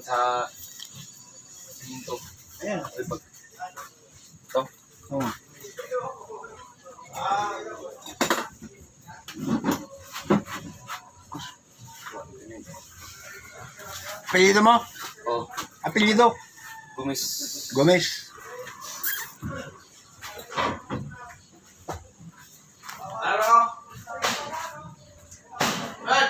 sa siminto. Ayan. Ay, pag... Ito. Oh. Apelyido mo? Oh, Apelyido? Gomez. Gomez. Ano? Man!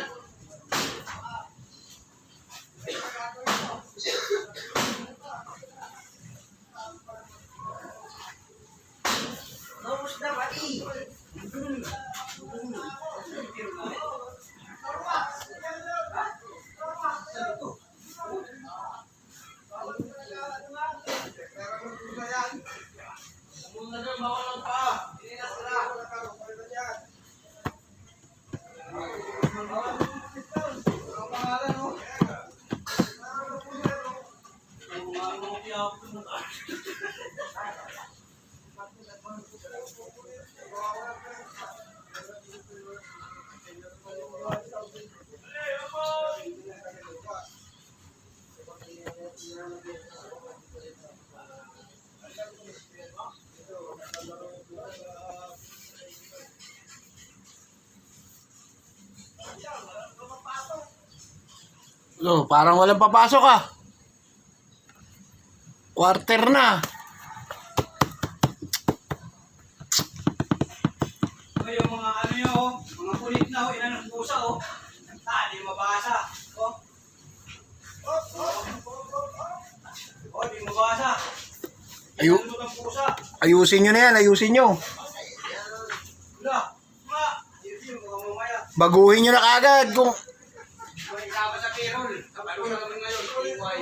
Oh, parang walang papasok ah. Quarter na. O, yung mga ano nyo, mga kulit na, ilan ng pusa, hindi mabasa. Di mabasa. Ayu Ilan ng pusa. ayusin nyo na yan, ayusin nyo. Wala. Yung mga mamaya. Baguhin nyo na kagad kung... May kasama sa payroll. Kapalo na kami ngayon. EY.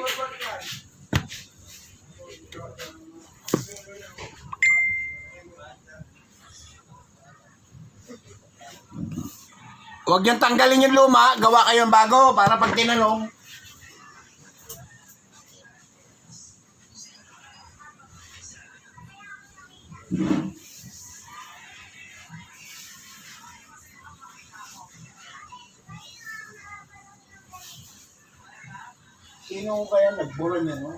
Huwag nyo tanggalin yung luma, gawa kayo ng bago para pag tinanong. Sino kaya nagbura niya, no?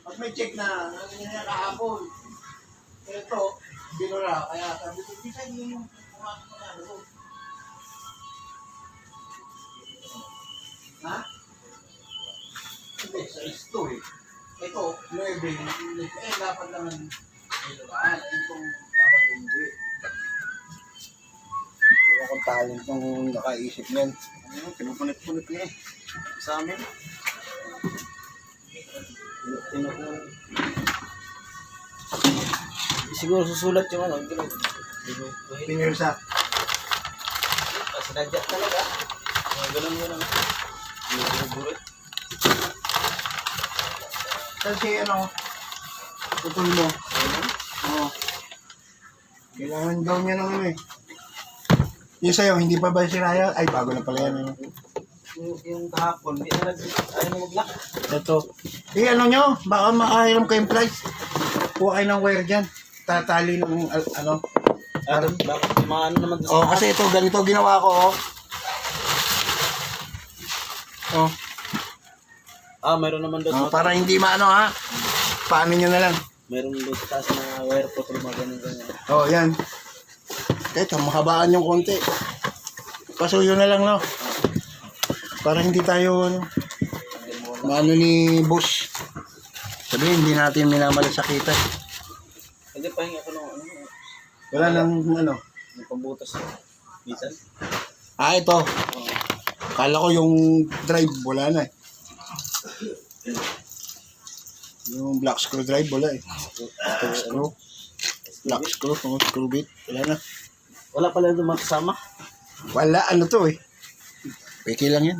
Pag may check na, ano niya kahapon. Ito, binura, kaya sabi ko, bisa yung kumakas mo na, ano? Ha? Hindi, sa isto eh. Ito, 9, dapat naman, itong dapat hindi. Ewan kong talent nung nakaisip niyan. Pinupunit-punit niya eh. Sa amin. Siguro susulat yung ano. Pinirsa. Sinadya talaga. Ganun yun ang... Burit. Kasi ano, putol mo. Oo. Kailangan daw niya ng ano eh. Yung sa'yo, hindi pa ba si Raya? Ay, bago na pala yan. Yung kahapon, hindi na ayaw na mag-lock. Ito. Eh, ano nyo? Baka makahiram kayong price. Kuha kayo ng wire dyan. Tatali ng ano. Bakit? Maano naman doon Oh, kasi ito, ganito ginawa ko, oh. Oh. Mayroon naman doon. Oh, para hindi maano, ha? Paano nyo na lang? Mayroon doon sa taas na wire putol mga ganyan. Oh, yan. Kahit mahabaan yung konti. Pasuyo na lang, no? Para hindi tayo, ano, maano ni boss. Sabihin, hindi natin minamalasakitan. Hindi, pahinga ko ng ano. Wala nang, ano. Yung pambutas. Bisan. Ito. Kala ko yung drive, wala na eh. Yung black screw drive, wala eh. Top screw. Black screw, screw bit, wala na. Wala pala doon makasama. Wala, ano to eh. Peke lang yan.